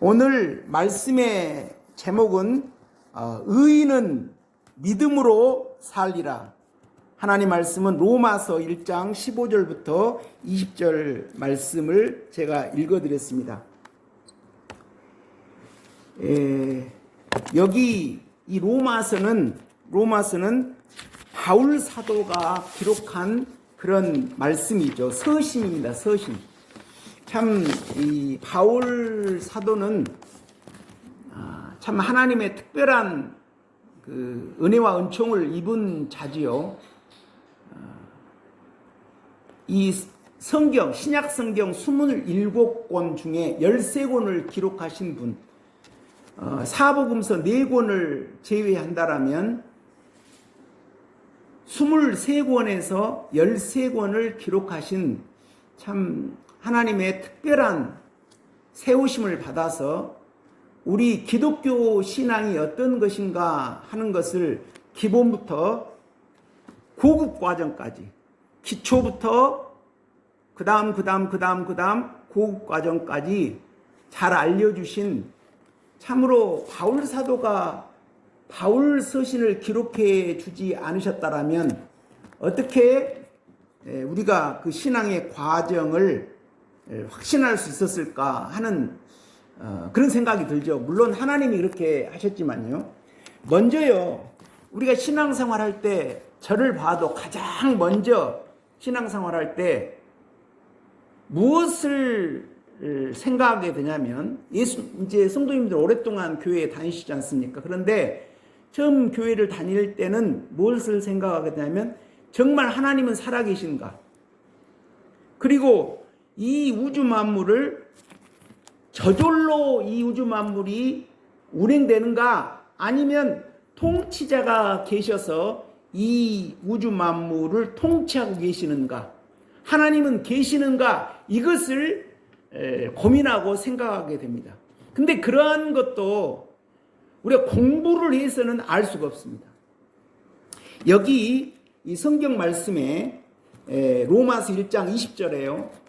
오늘 말씀의 제목은 의인은 믿음으로 살리라. 하나님 말씀은 로마서 1장 15절부터 20절 말씀을 제가 읽어드렸습니다. 여기 이 로마서는 바울 사도가 기록한 그런 말씀이죠. 서신입니다. 서신. 참 이 바울 사도는 참 하나님의 특별한 그 은혜와 은총을 입은 자지요. 이 성경, 신약 성경 27권 중에 13권을 기록하신 분, 사복음서 4권을 제외한다라면 23권에서 13권을 기록하신 참 하나님의 특별한 세우심을 받아서 우리 기독교 신앙이 어떤 것인가 하는 것을 기본부터 고급 과정까지, 기초부터 그 다음 고급 과정까지 잘 알려주신, 참으로 바울 사도가 바울 서신을 기록해 주지 않으셨다라면 어떻게 우리가 그 신앙의 과정을 확신할 수 있었을까 하는 그런 생각이 들죠. 물론 하나님이 그렇게 하셨지만요. 먼저요, 우리가 신앙생활 할 때 저를 봐도 가장 먼저 신앙생활 할 때 무엇을 생각하게 되냐면, 이제 성도님들 오랫동안 교회에 다니시지 않습니까? 그런데 처음 교회를 다닐 때는 무엇을 생각하게 되냐면, 정말 하나님은 살아계신가? 그리고 이 우주 만물을 저절로 이 우주 만물이 운행되는가? 아니면 통치자가 계셔서 이 우주 만물을 통치하고 계시는가? 하나님은 계시는가? 이것을 고민하고 생각하게 됩니다. 근데 그러한 것도 우리가 공부를 해서는 알 수가 없습니다. 여기 이 성경 말씀에 로마서 1장 20절에요.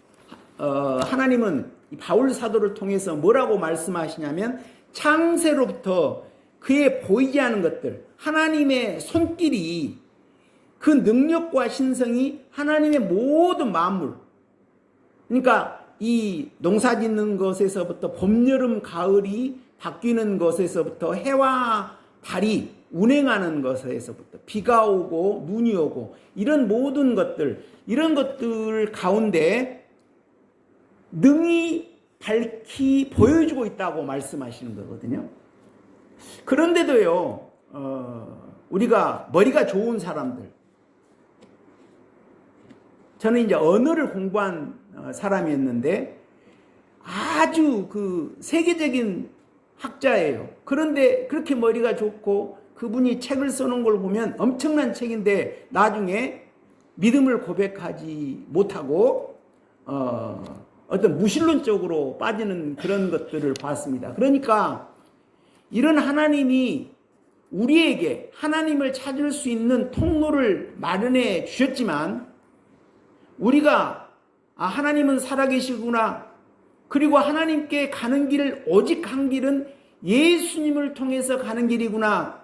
하나님은 바울 사도를 통해서 뭐라고 말씀하시냐면, 창세로부터 그의 보이지 않은 것들, 하나님의 손길이, 그 능력과 신성이 하나님의 모든 만물, 그러니까 이 농사 짓는 것에서부터 봄, 여름, 가을이 바뀌는 것에서부터 해와 달이 운행하는 것에서부터 비가 오고 눈이 오고 이런 모든 것들, 이런 것들 가운데 능히 밝히 보여주고 있다고 말씀하시는 거거든요. 그런데도요, 우리가 머리가 좋은 사람들, 저는 이제 언어를 공부한 사람이었는데 아주 그 세계적인 학자예요. 그런데 그렇게 머리가 좋고 그분이 책을 써놓은 걸 보면 엄청난 책인데 나중에 믿음을 고백하지 못하고 어떤 무신론적으로 빠지는 그런 것들을 봤습니다. 그러니까 이런 하나님이 우리에게 하나님을 찾을 수 있는 통로를 마련해 주셨지만, 우리가 하나님은 살아계시구나, 그리고 하나님께 가는 길을, 오직 한 길은 예수님을 통해서 가는 길이구나,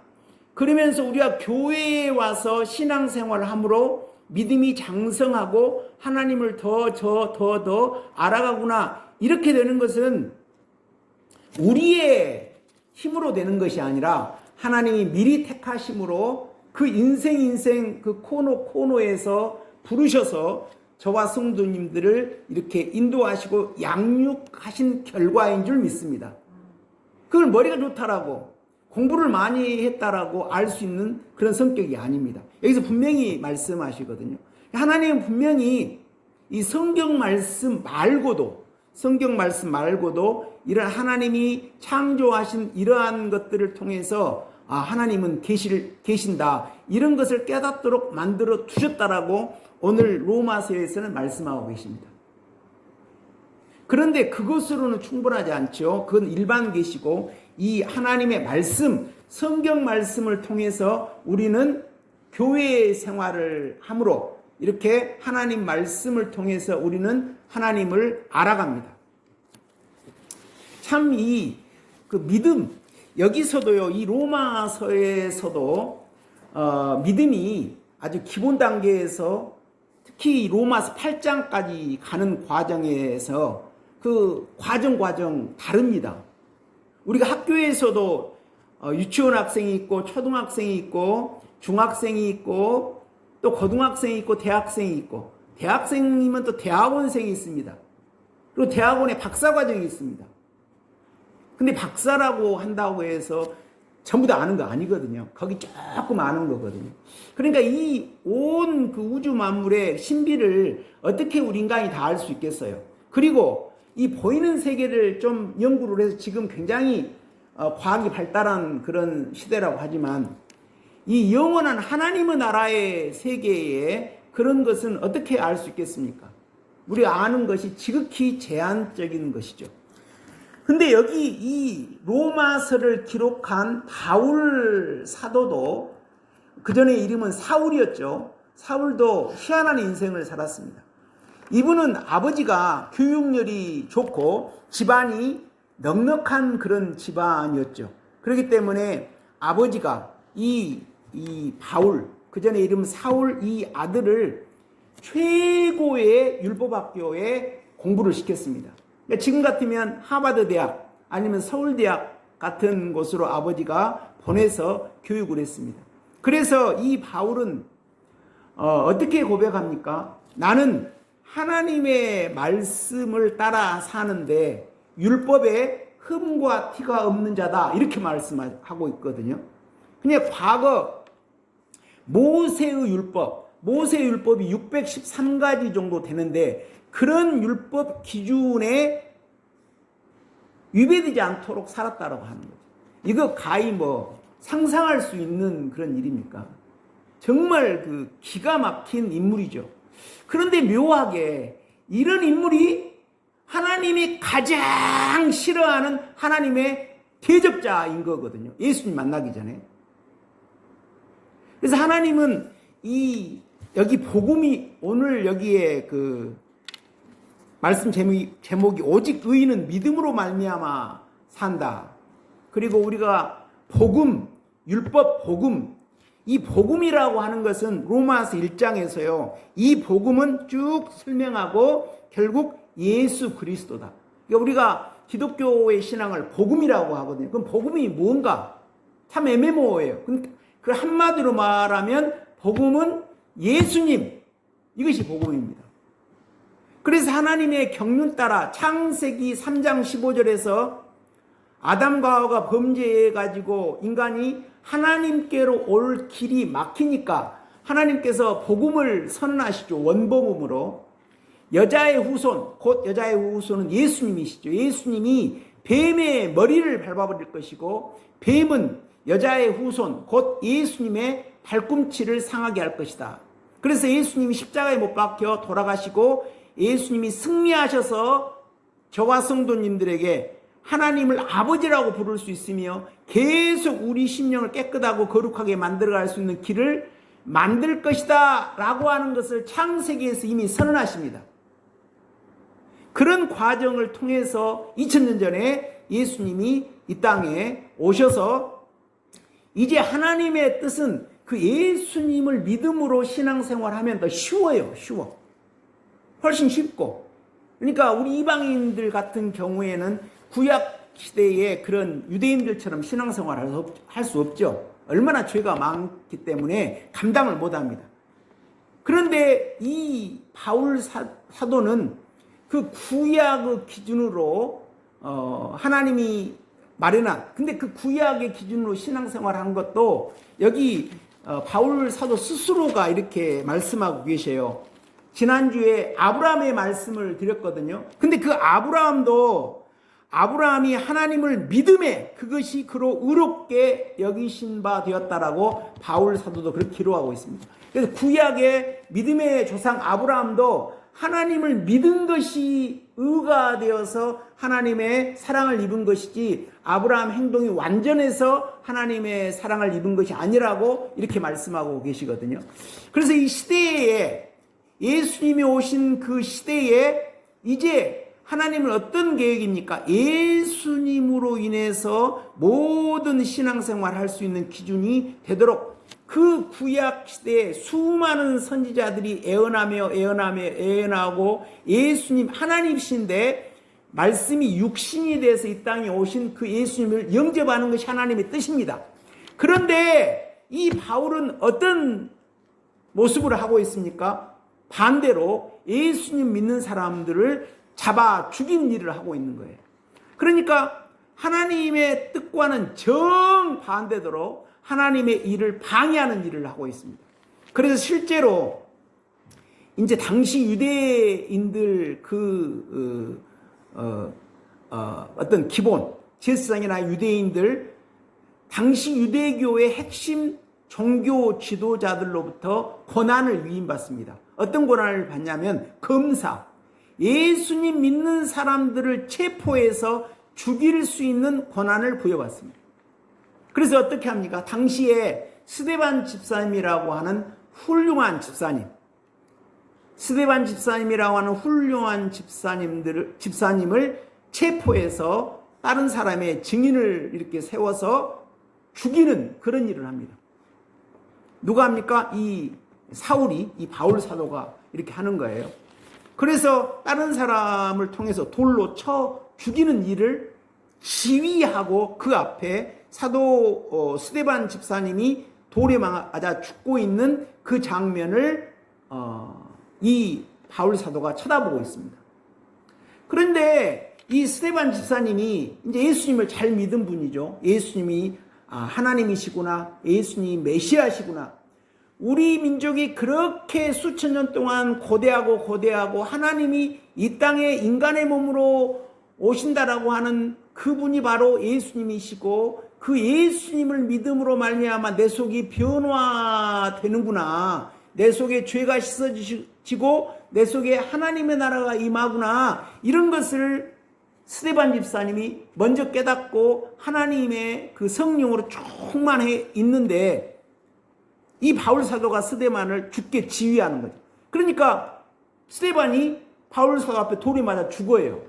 그러면서 우리가 교회에 와서 신앙생활을 함으로 믿음이 장성하고 하나님을 더 알아가구나, 이렇게 되는 것은 우리의 힘으로 되는 것이 아니라 하나님이 미리 택하심으로 그 인생 그 코너에서 부르셔서 저와 성도님들을 이렇게 인도하시고 양육하신 결과인 줄 믿습니다. 그걸 머리가 좋다라고, 공부를 많이 했다라고 알 수 있는 그런 성격이 아닙니다. 여기서 분명히 말씀하시거든요. 하나님은 분명히 이 성경 말씀 말고도 이런 하나님이 창조하신 이러한 것들을 통해서 하나님은 계신다, 이런 것을 깨닫도록 만들어 두셨다라고 오늘 로마서에서는 말씀하고 계십니다. 그런데 그것으로는 충분하지 않죠. 그건 일반 계시고, 이 하나님의 말씀, 성경 말씀을 통해서 우리는 교회 생활을 함으로 이렇게 하나님 말씀을 통해서 우리는 하나님을 알아갑니다. 참 이 그 믿음, 여기서도요, 이 로마서에서도 믿음이 아주 기본 단계에서 특히 로마서 8장까지 가는 과정에서 그 과정 다릅니다. 우리가 학교에서도 유치원 학생이 있고 초등학생이 있고 중학생이 있고 또 고등학생이 있고 대학생이 있고, 대학생이면 또 대학원생이 있습니다. 그리고 대학원에 박사과정이 있습니다. 근데 박사라고 한다고 해서 전부 다 아는 거 아니거든요. 거기 조금 아는 거거든요. 그러니까 이 온 그 우주 만물의 신비를 어떻게 우리 인간이 다 알 수 있겠어요. 그리고 이 보이는 세계를 좀 연구를 해서 지금 굉장히 과학이 발달한 그런 시대라고 하지만 이 영원한 하나님의 나라의 세계에 그런 것은 어떻게 알 수 있겠습니까? 우리가 아는 것이 지극히 제한적인 것이죠. 근데 여기 이 로마서를 기록한 바울 사도도, 그 전에 이름은 사울이었죠. 사울도 희한한 인생을 살았습니다. 이분은 아버지가 교육열이 좋고 집안이 넉넉한 그런 집안이었죠. 그렇기 때문에 아버지가 이 바울, 그 전에 이름 사울 이 아들을 최고의 율법학교에 공부를 시켰습니다. 그러니까 지금 같으면 하버드 대학 아니면 서울대학 같은 곳으로 아버지가 보내서 교육을 했습니다. 그래서 이 바울은 어떻게 고백합니까? 나는 하나님의 말씀을 따라 사는데 율법에 흠과 티가 없는 자다, 이렇게 말씀하고 있거든요. 그냥 과거 모세의 율법이 613가지 정도 되는데 그런 율법 기준에 위배되지 않도록 살았다라고 하는 거죠. 이거 가히 상상할 수 있는 그런 일입니까? 정말 그 기가 막힌 인물이죠. 그런데 묘하게 이런 인물이 하나님이 가장 싫어하는 하나님의 대적자인 거거든요. 예수님 만나기 전에. 그래서 하나님은 여기 복음이, 오늘 여기에 그 말씀 제목이 오직 의인은 믿음으로 말미암아 산다. 그리고 우리가 복음, 율법 복음, 이 복음이라고 하는 것은 로마서 1장에서요. 이 복음은 쭉 설명하고 결국 예수 그리스도다. 그러니까 우리가 기독교의 신앙을 복음이라고 하거든요. 그럼 복음이 뭔가? 참 애매모호해요. 그 한마디로 말하면 복음은 예수님, 이것이 복음입니다. 그래서 하나님의 경륜 따라 창세기 3장 15절에서 아담과 하와가 범죄해가지고 인간이 하나님께로 올 길이 막히니까 하나님께서 복음을 선언하시죠. 원복음으로. 여자의 후손, 곧 여자의 후손은 예수님이시죠. 예수님이 뱀의 머리를 밟아버릴 것이고 뱀은 여자의 후손, 곧 예수님의 발꿈치를 상하게 할 것이다. 그래서 예수님이 십자가에 못 박혀 돌아가시고 예수님이 승리하셔서 저와 성도님들에게 하나님을 아버지라고 부를 수 있으며 계속 우리 심령을 깨끗하고 거룩하게 만들어갈 수 있는 길을 만들 것이다 라고 하는 것을 창세기에서 이미 선언하십니다. 그런 과정을 통해서 2000년 전에 예수님이 이 땅에 오셔서 이제 하나님의 뜻은 그 예수님을 믿음으로 신앙생활하면 더 쉬워요. 쉬워. 훨씬 쉽고. 그러니까 우리 이방인들 같은 경우에는 구약 시대에 그런 유대인들처럼 신앙생활을 할 수 없죠. 얼마나 죄가 많기 때문에 감당을 못합니다. 그런데 이 바울 사도는 그 구약의 기준으로 하나님이 마련한, 근데 그 구약의 기준으로 신앙생활한 것도 여기 바울 사도 스스로가 이렇게 말씀하고 계셔요. 지난주에 아브라함의 말씀을 드렸거든요. 근데 그 아브라함이 하나님을 믿음에 그것이 그로 의롭게 여기신 바 되었다라고 바울 사도도 그렇게 기록하고 있습니다. 그래서 구약의 믿음의 조상 아브라함도 하나님을 믿은 것이 의가 되어서 하나님의 사랑을 입은 것이지 아브라함 행동이 완전해서 하나님의 사랑을 입은 것이 아니라고 이렇게 말씀하고 계시거든요. 그래서 이 시대에 예수님이 오신 그 시대에 이제 하나님은 어떤 계획입니까? 예수님으로 인해서 모든 신앙생활 할 수 있는 기준이 되도록 그 구약 시대에 수많은 선지자들이 애언하고 예수님 하나님이신데 말씀이 육신이 돼서 이 땅에 오신 그 예수님을 영접하는 것이 하나님의 뜻입니다. 그런데 이 바울은 어떤 모습을 하고 있습니까? 반대로 예수님 믿는 사람들을 잡아 죽인 일을 하고 있는 거예요. 그러니까 하나님의 뜻과는 정반대로 하나님의 일을 방해하는 일을 하고 있습니다. 그래서 실제로 이제 당시 유대인들 어떤 기본 제사장이나 유대인들 당시 유대교의 핵심 종교 지도자들로부터 권한을 위임받습니다. 어떤 권한을 받냐면 검사, 예수님 믿는 사람들을 체포해서 죽일 수 있는 권한을 부여받습니다. 그래서 어떻게 합니까? 당시에 스데반 집사님이라고 하는 훌륭한 집사님, 스데반 집사님이라고 하는 훌륭한 집사님을 체포해서 다른 사람의 증인을 이렇게 세워서 죽이는 그런 일을 합니다. 누가 합니까? 이 사울이, 이 바울 사도가 이렇게 하는 거예요. 그래서 다른 사람을 통해서 돌로 쳐 죽이는 일을 지휘하고 그 앞에 사도 스데반 집사님이 돌에 맞아 죽고 있는 그 장면을 이 바울 사도가 쳐다보고 있습니다. 그런데 이 스데반 집사님이 이제 예수님을 잘 믿은 분이죠. 예수님이 하나님이시구나, 예수님이 메시아시구나. 우리 민족이 그렇게 수천 년 동안 고대하고 하나님이 이 땅에 인간의 몸으로 오신다라고 하는 그분이 바로 예수님이시고 그 예수님을 믿음으로 말미암아 내 속이 변화되는구나. 내 속에 죄가 씻어지고 내 속에 하나님의 나라가 임하구나. 이런 것을 스데반 집사님이 먼저 깨닫고 하나님의 그 성령으로 충만해 있는데 이 바울 사도가 스데반을 죽게 지휘하는 거죠. 그러니까 스데반이 바울 사도 앞에 돌이 맞아 죽어요.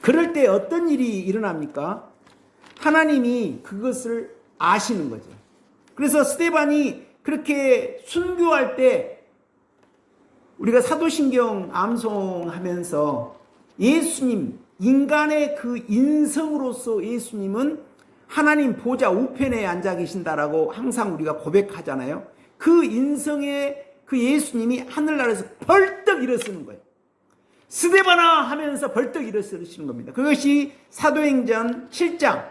그럴 때 어떤 일이 일어납니까? 하나님이 그것을 아시는 거죠. 그래서 스데반이 그렇게 순교할 때 우리가 사도신경 암송하면서 예수님, 인간의 그 인성으로서 예수님은 하나님 보좌 우편에 앉아 계신다라고 항상 우리가 고백하잖아요. 그 인성의 그 예수님이 하늘나라에서 벌떡 일어서는 거예요. 스데반아 하면서 벌떡 일어서시는 겁니다. 그것이 사도행전 7장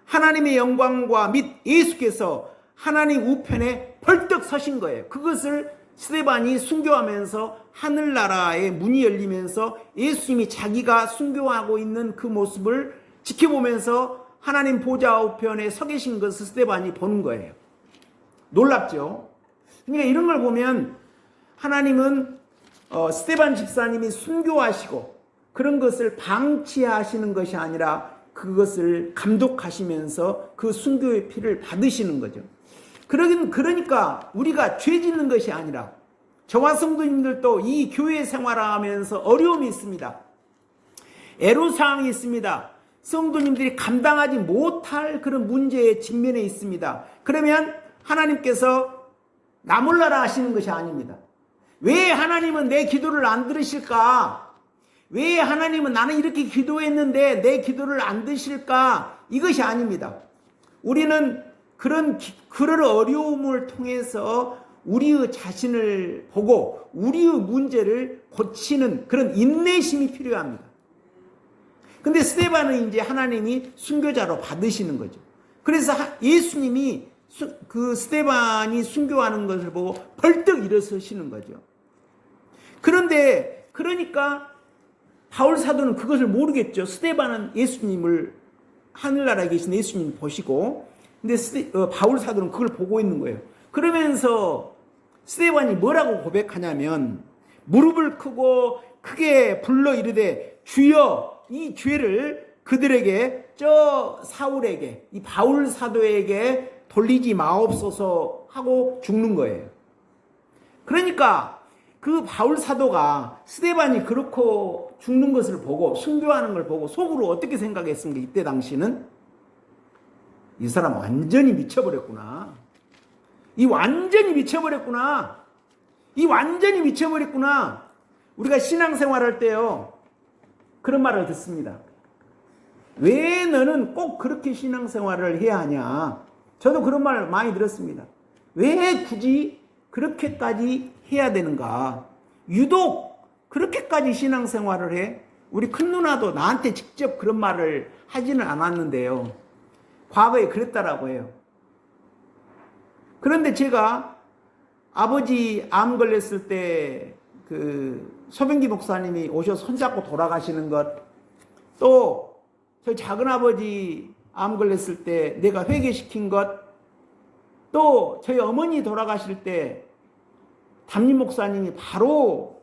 하나님의 영광과 및 예수께서 하나님 우편에 벌떡 서신 거예요. 그것을 스데반이 순교하면서 하늘나라의 문이 열리면서 예수님이 자기가 순교하고 있는 그 모습을 지켜보면서 하나님 보좌 우편에 서 계신 것을 스데반이 보는 거예요. 놀랍죠? 그러니까 이런 걸 보면 하나님은 스데반 집사님이 순교하시고 그런 것을 방치하시는 것이 아니라 그것을 감독하시면서 그 순교의 피를 받으시는 거죠. 그러니까 우리가 죄 짓는 것이 아니라 저와 성도님들도 이 교회 생활하면서 어려움이 있습니다. 애로사항이 있습니다. 성도님들이 감당하지 못할 그런 문제에 직면해 있습니다. 그러면 하나님께서 나 몰라라 하시는 것이 아닙니다. 왜 하나님은 내 기도를 안 들으실까? 왜 하나님은 나는 이렇게 기도했는데 내 기도를 안 들으실까? 이것이 아닙니다. 우리는 그런 어려움을 통해서 우리의 자신을 보고 우리의 문제를 고치는 그런 인내심이 필요합니다. 근데 스데반은 이제 하나님이 순교자로 받으시는 거죠. 그래서 예수님이 그 스데반이 순교하는 것을 보고 벌떡 일어서시는 거죠. 그러니까 바울 사도는 그것을 모르겠죠. 스데반은 예수님을 하늘나라에 계신 예수님을 보시고 근데 바울 사도는 그걸 보고 있는 거예요. 그러면서 스데반이 뭐라고 고백하냐면 무릎을 꿇고 크게 불러 이르되 주여 이 죄를 그들에게 저 사울에게 이 바울 사도에게 돌리지 마옵소서 하고 죽는 거예요. 그러니까 그 바울 사도가 스데반이 그렇고 죽는 것을 보고 순교하는 걸 보고 속으로 어떻게 생각했습니까? 이때 당시는 이 사람 완전히 미쳐버렸구나. 이 완전히 미쳐버렸구나. 우리가 신앙생활할 때요, 그런 말을 듣습니다. 왜 너는 꼭 그렇게 신앙생활을 해야 하냐? 저도 그런 말 많이 들었습니다. 왜 굳이 그렇게까지 해야 되는가? 유독 그렇게까지 신앙생활을 해? 우리 큰 누나도 나한테 직접 그런 말을 하지는 않았는데요. 과거에 그랬다라고 해요. 그런데 제가 아버지 암 걸렸을 때 소병기 목사님이 오셔서 손잡고 돌아가시는 것, 또 저희 작은아버지 암 걸렸을 때 내가 회개시킨 것, 또 저희 어머니 돌아가실 때 담임 목사님이 바로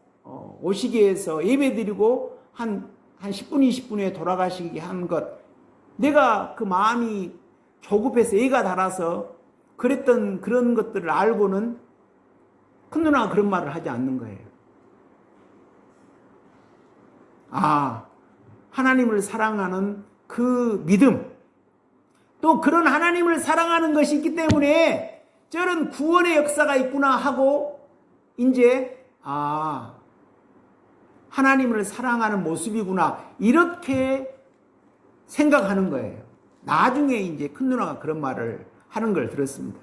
오시게 해서 예배드리고 한 10분 20분 후에 돌아가시게 한 것, 내가 그 마음이 조급해서 애가 달아서 그랬던 그런 것들을 알고는 큰 누나가 그런 말을 하지 않는 거예요. 하나님을 사랑하는 그 믿음, 또 그런 하나님을 사랑하는 것이 있기 때문에 저런 구원의 역사가 있구나 하고 이제 하나님을 사랑하는 모습이구나 이렇게 생각하는 거예요. 나중에 이제 큰 누나가 그런 말을 하는 걸 들었습니다.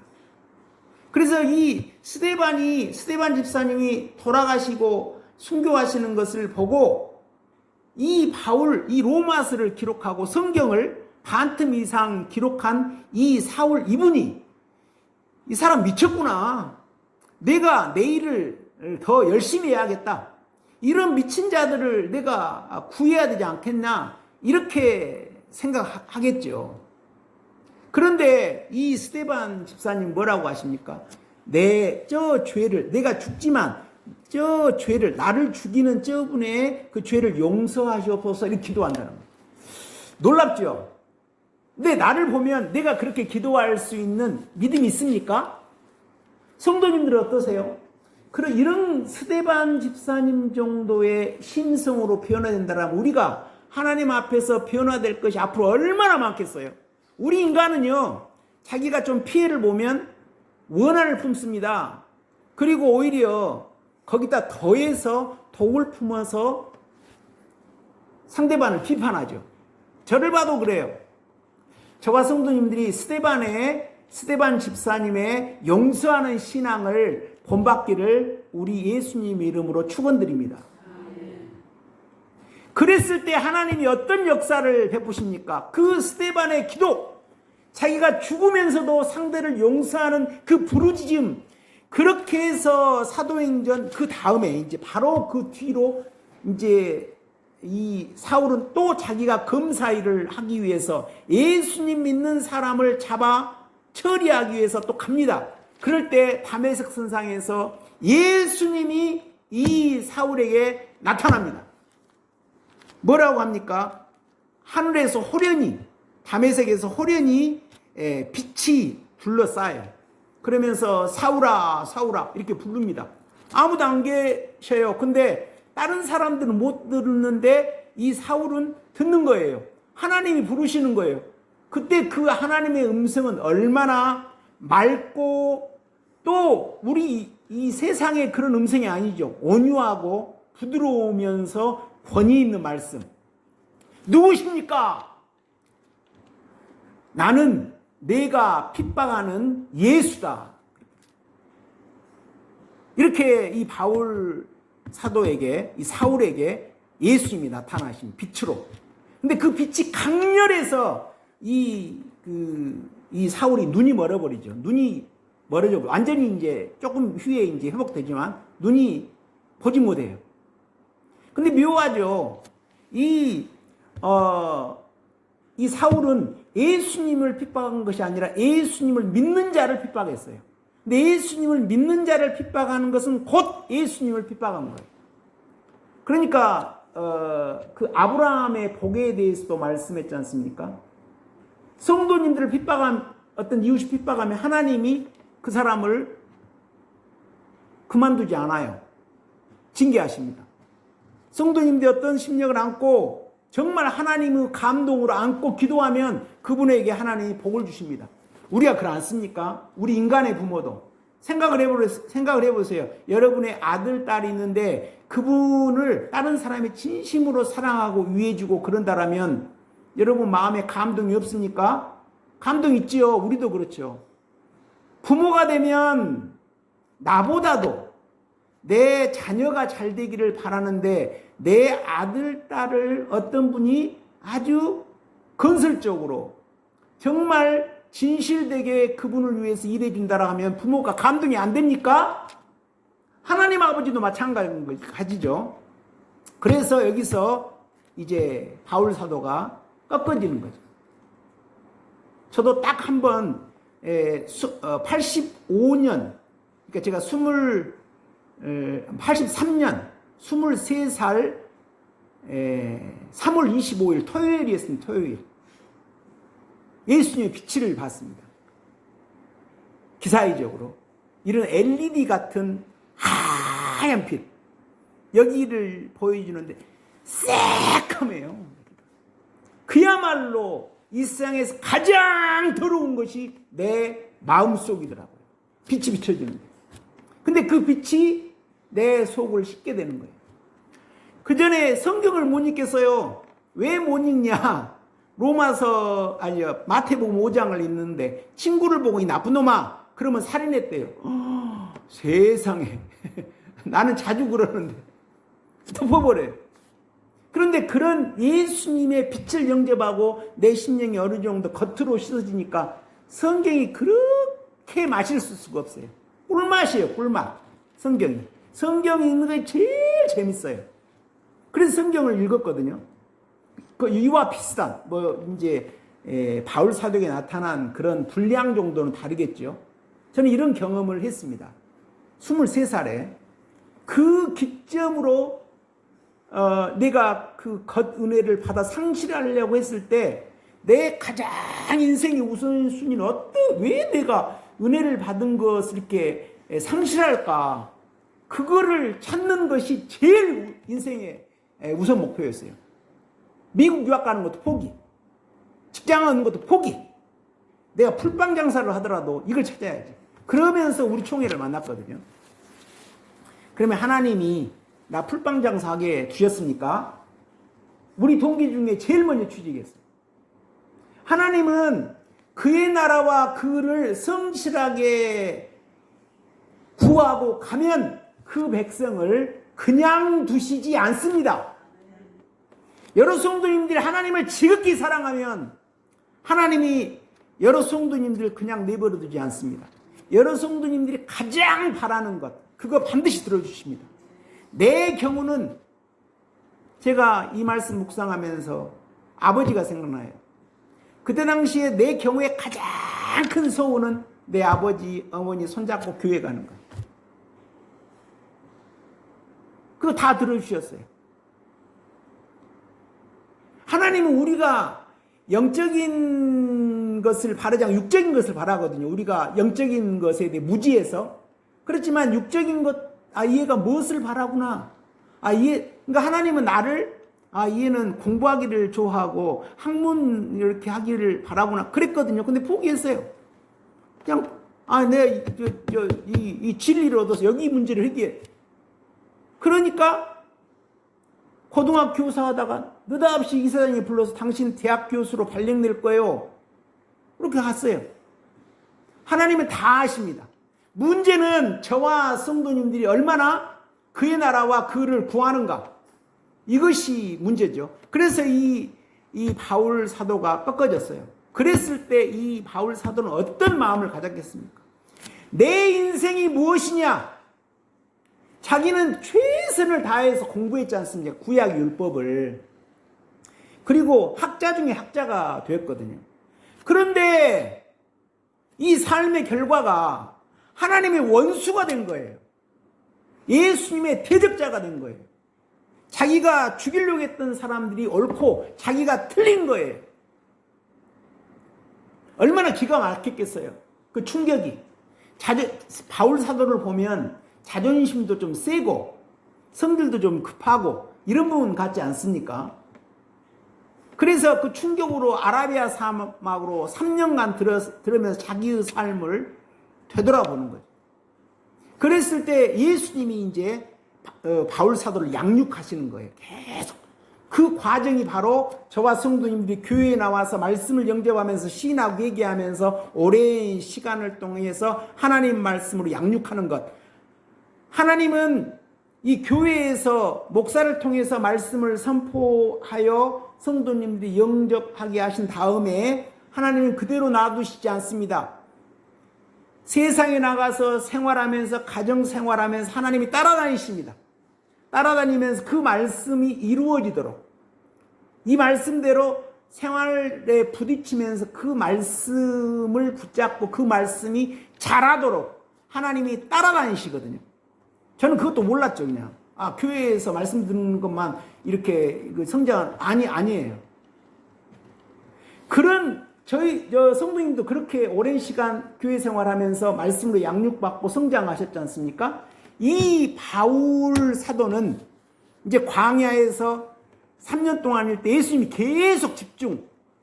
그래서 이 스데반 집사님이 돌아가시고 순교하시는 것을 보고 이 바울, 이 로마서를 기록하고 성경을 반틈 이상 기록한 이 사울 이분이 이 사람 미쳤구나. 내가 내 일을 더 열심히 해야겠다. 이런 미친 자들을 내가 구해야 되지 않겠나. 이렇게 생각하겠죠. 그런데 이 스데반 집사님 뭐라고 하십니까? 저 죄를, 내가 죽지만 저 죄를, 나를 죽이는 저분의 그 죄를 용서하시옵소서 이렇게 기도한다는 거예요. 놀랍죠? 근데 나를 보면 내가 그렇게 기도할 수 있는 믿음이 있습니까? 성도님들은 어떠세요? 이런 스데반 집사님 정도의 심성으로 변화된다면 우리가 하나님 앞에서 변화될 것이 앞으로 얼마나 많겠어요? 우리 인간은요, 자기가 좀 피해를 보면 원한을 품습니다. 그리고 오히려 거기다 더해서 독을 품어서 상대방을 비판하죠. 저를 봐도 그래요. 저와 성도님들이 스데반 집사님의 용서하는 신앙을 본받기를 우리 예수님 이름으로 축원드립니다. 그랬을 때 하나님이 어떤 역사를 베푸십니까? 그 스데반의 기도, 자기가 죽으면서도 상대를 용서하는 그 부르짖음, 그렇게 해서 사도행전 그 다음에 이제 바로 그 뒤로 이제 이 사울은 또 자기가 검사일을 하기 위해서 예수님 믿는 사람을 잡아 처리하기 위해서 또 갑니다. 그럴 때 다메섹 선상에서 예수님이 이 사울에게 나타납니다. 뭐라고 합니까? 하늘에서 호련히, 다메섹에서 호련히 빛이 둘러싸여요. 그러면서 사울아 사울아 이렇게 부릅니다. 아무도 안 계셔요. 근데 다른 사람들은 못 듣는데 이 사울은 듣는 거예요. 하나님이 부르시는 거예요. 그때 그 하나님의 음성은 얼마나 맑고 또 우리 이 세상의 그런 음성이 아니죠. 온유하고 부드러우면서 권위 있는 말씀. 누구십니까? 나는 내가 핍박하는 예수다. 이렇게 이 바울 사도에게, 이 사울에게 예수님이 나타나신 빛으로. 근데 그 빛이 강렬해서 이 사울이 눈이 멀어버리죠. 눈이 멀어져 완전히 이제 조금 후에 이제 회복되지만 눈이 보지 못해요. 근데 묘하죠. 이 사울은 예수님을 핍박한 것이 아니라 예수님을 믿는 자를 핍박했어요. 근데 예수님을 믿는 자를 핍박하는 것은 곧 예수님을 핍박한 거예요. 그러니까 그 아브라함의 복에 대해서도 말씀했지 않습니까? 성도님들을 핍박한 어떤 이웃이 핍박하면 하나님이 그 사람을 그만두지 않아요. 징계하십니다. 성도님들이 어떤 심령을 안고 정말 하나님의 감동으로 안고 기도하면 그분에게 하나님이 복을 주십니다. 우리가 그렇지 않습니까? 우리 인간의 부모도 생각을 해보세요. 여러분의 아들, 딸이 있는데 그분을 다른 사람이 진심으로 사랑하고 위해주고 그런다라면 여러분 마음에 감동이 없습니까? 감동 있지요. 우리도 그렇죠. 부모가 되면 나보다도 내 자녀가 잘 되기를 바라는데 내 아들, 딸을 어떤 분이 아주 건설적으로 정말 진실되게 그분을 위해서 일해준다라 하면 부모가 감동이 안 됩니까? 하나님 아버지도 마찬가지죠. 그래서 여기서 이제 바울 사도가 꺾어지는 거죠. 저도 딱 한 번 85년, 그러니까 제가 83년 23살 3월 25일 토요일이었습니다. 토요일. 예수님의 빛을 봤습니다. 기사회적으로 이런 LED 같은 하얀 빛, 여기를 보여주는데 새까매요. 그야말로 이 세상에서 가장 더러운 것이 내 마음속이더라고요. 빛이 비춰지는데. 근데 그 빛이 내 속을 씻게 되는 거예요. 그 전에 성경을 못 읽겠어요. 왜 못 읽냐? 마태복음 5장을 읽는데 친구를 보고 이 나쁜 놈아 그러면 살인했대요. 세상에 나는 자주 그러는데 덮어버려요. 그런데 그런 예수님의 빛을 영접하고 내 심령이 어느 정도 겉으로 씻어지니까 성경이 그렇게 맛있을 수가 없어요. 꿀맛이에요. 꿀맛. 성경이 읽는 게 제일 재밌어요. 그래서 성경을 읽었거든요. 그 이와 비슷한 바울 사도에게 나타난 그런 분량 정도는 다르겠죠. 저는 이런 경험을 했습니다. 23살에 그 기점으로 내가 그 겉은혜를 받아 상실하려고 했을 때 내 가장 인생의 우선순위는 왜 내가 은혜를 받은 것을 이렇게 상실할까? 그거를 찾는 것이 제일 인생의 우선 목표였어요. 미국 유학 가는 것도 포기. 직장 얻는 것도 포기. 내가 풀빵 장사를 하더라도 이걸 찾아야지. 그러면서 우리 총회를 만났거든요. 그러면 하나님이 나 풀빵 장사하게 주셨습니까? 우리 동기 중에 제일 먼저 취직했어요. 하나님은 그의 나라와 그를 성실하게 구하고 가면 그 백성을 그냥 두시지 않습니다. 여러 성도님들이 하나님을 지극히 사랑하면 하나님이 여러 성도님들을 그냥 내버려 두지 않습니다. 여러 성도님들이 가장 바라는 것, 그거 반드시 들어주십니다. 내 경우는 제가 이 말씀 묵상하면서 아버지가 생각나요. 그때 당시에 내 경우에 가장 큰 소원은 내 아버지, 어머니 손잡고 교회 가는 것. 그거 다 들어주셨어요. 하나님은 우리가 영적인 것을 바라지 않고 육적인 것을 바라거든요. 우리가 영적인 것에 대해 무지해서. 그렇지만 육적인 것, 얘가 무엇을 바라구나. 그러니까 하나님은 나를, 얘는 공부하기를 좋아하고 학문 이렇게 하기를 바라구나. 그랬거든요. 근데 포기했어요. 그냥, 내가 이 진리를 얻어서 여기 문제를 해결해. 그러니까 고등학교 교사 하다가 느닷없이 이사장이 불러서 당신 대학 교수로 발령낼 거예요. 그렇게 갔어요. 하나님은 다 아십니다. 문제는 저와 성도님들이 얼마나 그의 나라와 그를 구하는가. 이것이 문제죠. 그래서 이 바울 사도가 꺾어졌어요. 그랬을 때 이 바울 사도는 어떤 마음을 가졌겠습니까? 내 인생이 무엇이냐? 자기는 최선을 다해서 공부했지 않습니까? 구약 율법을. 그리고 학자 중에 학자가 되었거든요. 그런데 이 삶의 결과가 하나님의 원수가 된 거예요. 예수님의 대적자가 된 거예요. 자기가 죽이려고 했던 사람들이 옳고 자기가 틀린 거예요. 얼마나 기가 막혔겠어요. 그 충격이. 바울 사도를 보면 자존심도 좀 세고 성질도 좀 급하고 이런 부분 같지 않습니까? 그래서 그 충격으로 아라비아 사막으로 3년간 들으면서 자기의 삶을 되돌아보는 거죠. 그랬을 때 예수님이 이제 바울 사도를 양육하시는 거예요. 계속. 그 과정이 바로 저와 성도님들이 교회에 나와서 말씀을 영접하면서 시인하고 얘기하면서 오랜 시간을 통해서 하나님 말씀으로 양육하는 것. 하나님은 이 교회에서 목사를 통해서 말씀을 선포하여 성도님들이 영접하게 하신 다음에 하나님은 그대로 놔두시지 않습니다. 세상에 나가서 생활하면서 가정 생활하면서 하나님이 따라다니십니다. 따라다니면서 그 말씀이 이루어지도록 이 말씀대로 생활에 부딪히면서 그 말씀을 붙잡고 그 말씀이 자라도록 하나님이 따라다니시거든요. 저는 그것도 몰랐죠. 그냥 교회에서 말씀 듣는 것만 이렇게 성장은 아니에요. 그런 저희 성도님도 그렇게 오랜 시간 교회 생활하면서 말씀으로 양육받고 성장하셨지 않습니까? 이 바울 사도는 이제 광야에서 3년 동안일 때 예수님이 계속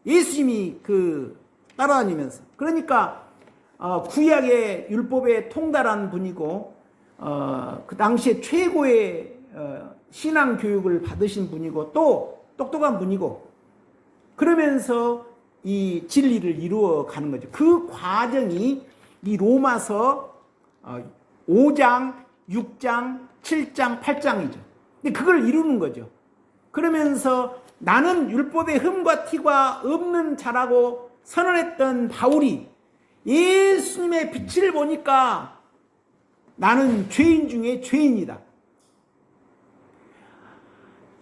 예수님이 따라다니면서 그러니까 구약의 율법에 통달한 분이고 그 당시에 최고의 신앙 교육을 받으신 분이고 또 똑똑한 분이고 그러면서 이 진리를 이루어가는 거죠. 그 과정이 이 로마서 5장, 6장, 7장, 8장이죠. 근데 그걸 이루는 거죠. 그러면서 나는 율법의 흠과 티가 없는 자라고 선언했던 바울이 예수님의 빛을 보니까 나는 죄인 중에 죄인이다.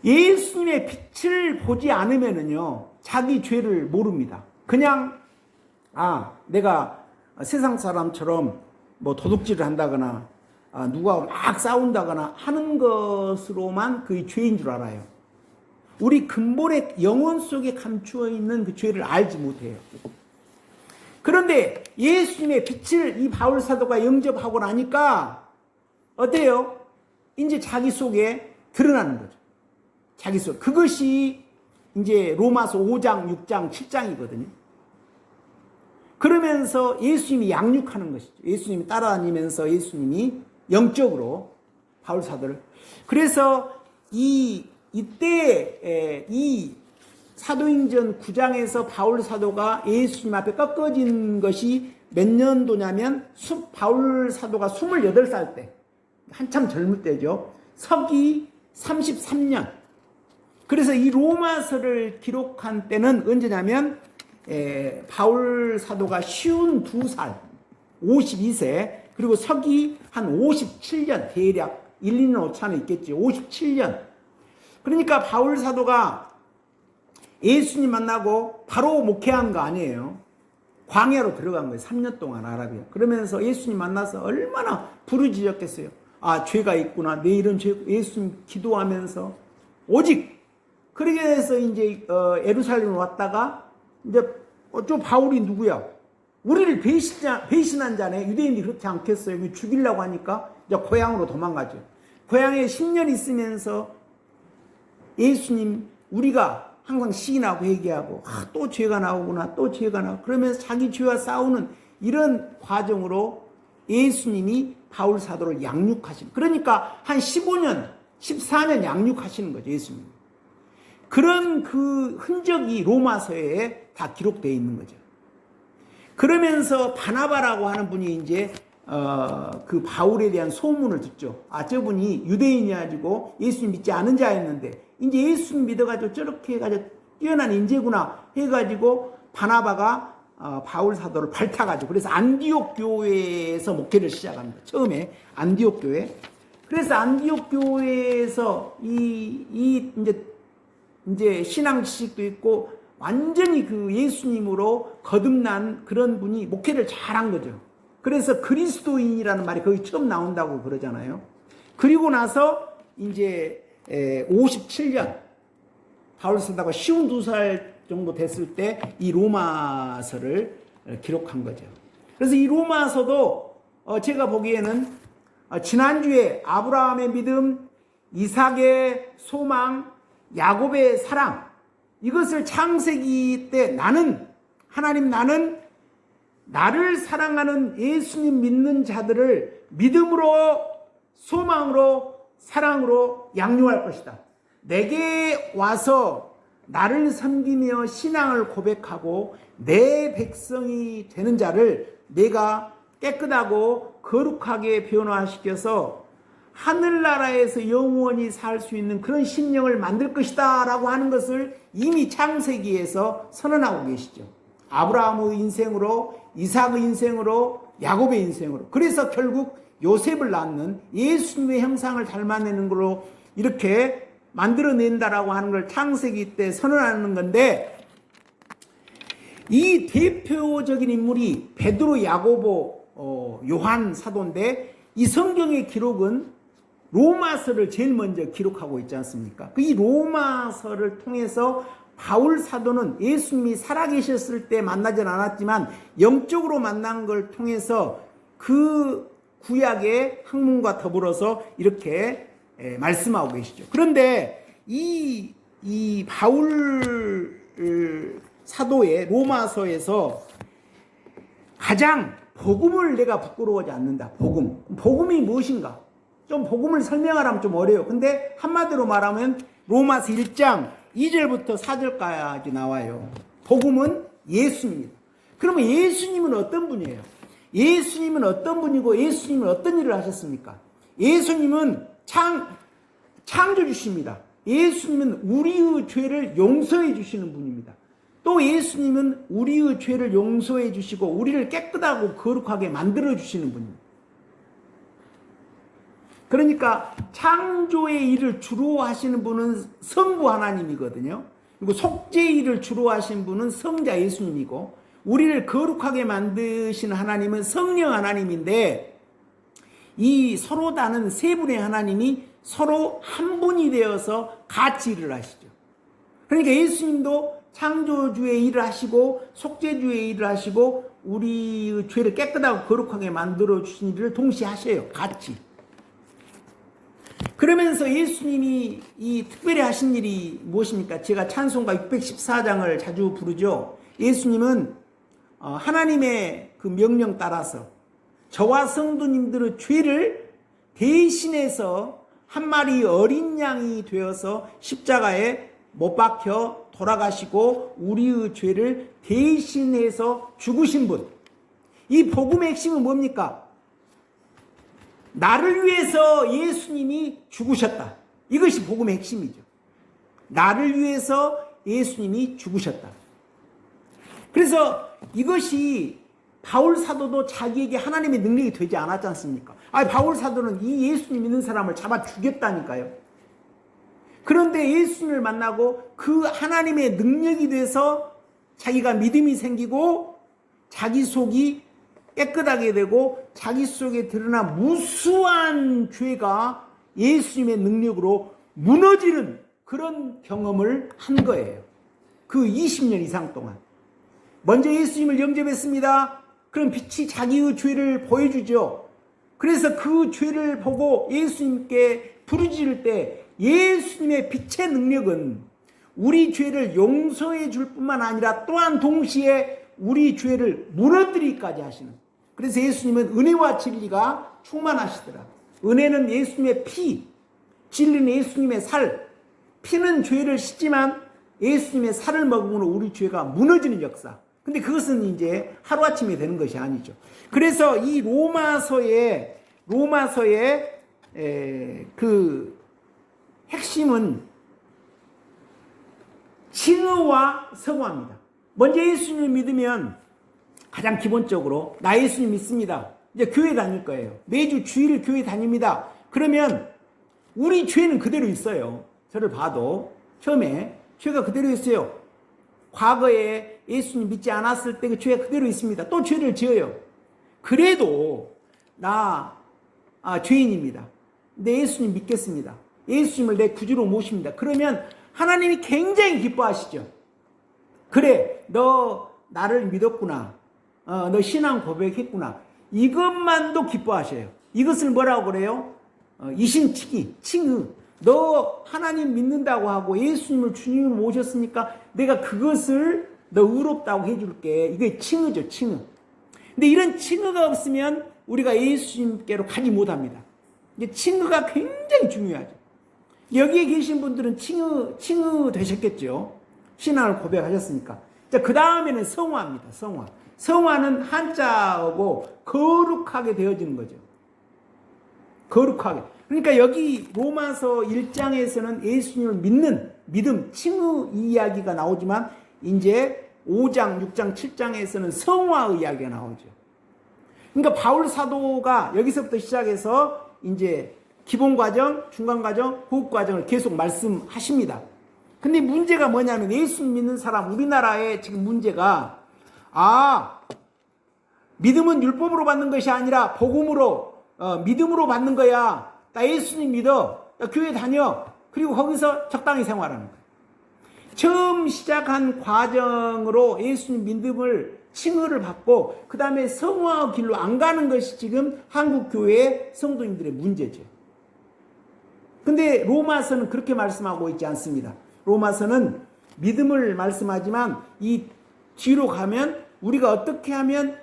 예수님의 빛을 보지 않으면은요, 자기 죄를 모릅니다. 그냥, 내가 세상 사람처럼 뭐 도둑질을 한다거나, 누가 막 싸운다거나 하는 것으로만 그의 죄인 줄 알아요. 우리 근본의 영혼 속에 감추어 있는 그 죄를 알지 못해요. 그런데 예수님의 빛을 이 바울 사도가 영접하고 나니까 어때요? 이제 자기 속에 드러나는 거죠. 자기 속. 그것이 이제 로마서 5장, 6장, 7장이거든요. 그러면서 예수님이 양육하는 것이죠. 예수님이 따라다니면서 예수님이 영적으로 바울 사도를. 그래서 이때 이 사도행전 9장에서 바울 사도가 예수님 앞에 꺾어진 것이 몇 년도냐면 바울 사도가 28살 때, 한참 젊을 때죠. 서기 33년. 그래서 이 로마서를 기록한 때는 언제냐면 바울 사도가 52살, 52세, 그리고 서기 한 57년, 대략 1, 2년 오차는 있겠지. 57년. 그러니까 바울 사도가 예수님 만나고 바로 목회한 거 아니에요. 광야로 들어간 거예요. 3년 동안 아라비아. 그러면서 예수님 만나서 얼마나 부르짖었겠어요. 죄가 있구나. 내 이런 죄, 예수님 기도하면서. 오직 그렇게 해서 이제 예루살렘에 왔다가 이제 저 바울이 누구야? 우리를 배신한 자네. 유대인들이 그렇지 않겠어요. 죽이려고 하니까 이제 고향으로 도망가죠. 고향에 10년 있으면서 예수님 우리가 항상 시인하고 얘기하고 또 죄가 나오구나, 또 죄가 나오고 그러면서 자기 죄와 싸우는 이런 과정으로 예수님이 바울 사도를 양육하신. 그러니까 한 15년, 14년 양육하시는 거죠, 예수님. 그런 그 흔적이 로마서에 다 기록되어 있는 거죠. 그러면서 바나바라고 하는 분이 이제 그 바울에 대한 소문을 듣죠. 저분이 유대인이가지고 예수님 믿지 않은 자였는데 이제 예수님 믿어가지고 저렇게 해가지고 뛰어난 인재구나 해가지고 바나바가 바울 사도를 발탁하죠. 그래서 안디옥 교회에서 목회를 시작합니다. 처음에 안디옥 교회. 그래서 안디옥 교회에서 이제 신앙 지식도 있고 완전히 그 예수님으로 거듭난 그런 분이 목회를 잘한 거죠. 그래서 그리스도인이라는 말이 거기 처음 나온다고 그러잖아요. 그리고 나서 이제 57년 바울 사도가 52살 정도 됐을 때 이 로마서를 기록한 거죠. 그래서 이 로마서도 제가 보기에는 지난주에 아브라함의 믿음, 이삭의 소망, 야곱의 사랑, 이것을 창세기 때 하나님 나는 나를 사랑하는 예수님 믿는 자들을 믿음으로, 소망으로, 사랑으로 양육할 것이다. 내게 와서 나를 섬기며 신앙을 고백하고 내 백성이 되는 자를 내가 깨끗하고 거룩하게 변화시켜서 하늘나라에서 영원히 살 수 있는 그런 심령을 만들 것이다 라고 하는 것을 이미 창세기에서 선언하고 계시죠. 아브라함의 인생으로, 이삭의 인생으로, 야곱의 인생으로. 그래서 결국 요셉을 낳는 예수님의 형상을 닮아내는 걸로 이렇게 만들어낸다라고 하는 걸 창세기 때 선언하는 건데, 이 대표적인 인물이 베드로, 야고보, 요한 사도인데, 이 성경의 기록은 로마서를 제일 먼저 기록하고 있지 않습니까? 이 로마서를 통해서 바울 사도는 예수님이 살아계셨을 때 만나진 않았지만 영적으로 만난 걸 통해서 그 구약의 학문과 더불어서 이렇게 말씀하고 계시죠. 그런데 이 바울 사도의 로마서에서 가장 복음을 내가 부끄러워하지 않는다. 복음이 무엇인가? 좀 복음을 설명하라면 좀 어려워요. 근데 한마디로 말하면 로마서 1장 2절부터 4절까지 나와요. 복음은 예수님입니다. 그러면 예수님은 어떤 분이에요? 예수님은 어떤 분이고 예수님은 어떤 일을 하셨습니까? 예수님은 창조주십니다. 예수님은 우리의 죄를 용서해 주시는 분입니다. 또 예수님은 우리의 죄를 용서해 주시고 우리를 깨끗하고 거룩하게 만들어 주시는 분입니다. 그러니까 창조의 일을 주로 하시는 분은 성부 하나님이거든요. 그리고 속죄의 일을 주로 하신 분은 성자 예수님이고, 우리를 거룩하게 만드시는 하나님은 성령 하나님인데, 이 서로 다른 세 분의 하나님이 서로 한 분이 되어서 같이 일을 하시죠. 그러니까 예수님도 창조주의 일을 하시고 속죄주의 일을 하시고 우리의 죄를 깨끗하고 거룩하게 만들어 주신 일을 동시에 하셔요. 같이. 그러면서 예수님이 이 특별히 하신 일이 무엇입니까? 제가 찬송가 614장을 자주 부르죠. 예수님은 하나님의 그 명령 따라서 저와 성도님들의 죄를 대신해서 한 마리 어린 양이 되어서 십자가에 못 박혀 돌아가시고 우리의 죄를 대신해서 죽으신 분. 이 복음의 핵심은 뭡니까? 나를 위해서 예수님이 죽으셨다. 이것이 복음의 핵심이죠. 나를 위해서 예수님이 죽으셨다. 그래서 이것이 바울 사도도 자기에게 하나님의 능력이 되지 않았지 않습니까? 바울 사도는 이 예수님 믿는 사람을 잡아 죽였다니까요. 그런데 예수님을 만나고 그 하나님의 능력이 돼서 자기가 믿음이 생기고 자기 속이 깨끗하게 되고 자기 속에 드러난 무수한 죄가 예수님의 능력으로 무너지는 그런 경험을 한 거예요. 그 20년 이상 동안. 먼저 예수님을 영접했습니다. 그럼 빛이 자기의 죄를 보여주죠. 그래서 그 죄를 보고 예수님께 부르짖을 때 예수님의 빛의 능력은 우리 죄를 용서해 줄 뿐만 아니라 또한 동시에 우리 죄를 무너뜨리기까지 하시는. 그래서 예수님은 은혜와 진리가 충만하시더라. 은혜는 예수님의 피, 진리는 예수님의 살. 피는 죄를 씻지만 예수님의 살을 먹음으로 우리 죄가 무너지는 역사. 근데 그것은 이제 하루아침에 되는 것이 아니죠. 그래서 이 로마서의 그 핵심은 칭의와 서구합니다. 먼저 예수님을 믿으면 가장 기본적으로 나 예수님 믿습니다. 이제 교회 다닐 거예요. 매주 주일 교회 다닙니다. 그러면 우리 죄는 그대로 있어요. 저를 봐도 처음에 죄가 그대로 있어요. 과거에 예수님 믿지 않았을 때 그 죄가 그대로 있습니다. 또 죄를 지어요. 그래도 나 죄인입니다. 근데 예수님 믿겠습니다. 예수님을 내 구주로 모십니다. 그러면 하나님이 굉장히 기뻐하시죠. 그래, 너 나를 믿었구나. 너 신앙 고백했구나. 이것만도 기뻐하셔요. 이것을 뭐라고 그래요? 이심치기, 칭의. 너 하나님 믿는다고 하고 예수님을 주님으로 모셨으니까 내가 그것을 너 의롭다고 해줄게. 이게 칭의죠, 칭의. 근데 이런 칭의가 없으면 우리가 예수님께로 가지 못합니다. 이게 칭의가 굉장히 중요하죠. 여기에 계신 분들은 칭의 되셨겠죠. 신앙을 고백하셨으니까. 자, 그 다음에는 성화입니다. 성화. 성화는 한자어고 거룩하게 되어지는 거죠. 거룩하게. 그러니까 여기 로마서 1장에서는 예수님을 믿는 믿음, 칭의 이야기가 나오지만 이제 5장, 6장, 7장에서는 성화의 이야기가 나오죠. 그러니까 바울 사도가 여기서부터 시작해서 이제 기본 과정, 중간 과정, 후급 과정을 계속 말씀하십니다. 근데 문제가 뭐냐면 예수 믿는 사람, 우리나라의 지금 문제가 믿음은 율법으로 받는 것이 아니라 복음으로 믿음으로 받는 거야. 나 예수님 믿어. 나 교회 다녀. 그리고 거기서 적당히 생활하는 거야. 처음 시작한 과정으로 예수님 믿음을 칭의를 받고 그 다음에 성화 길로 안 가는 것이 지금 한국 교회의 성도님들의 문제죠. 근데 로마서는 그렇게 말씀하고 있지 않습니다. 로마서는 믿음을 말씀하지만 이 뒤로 가면 우리가 어떻게 하면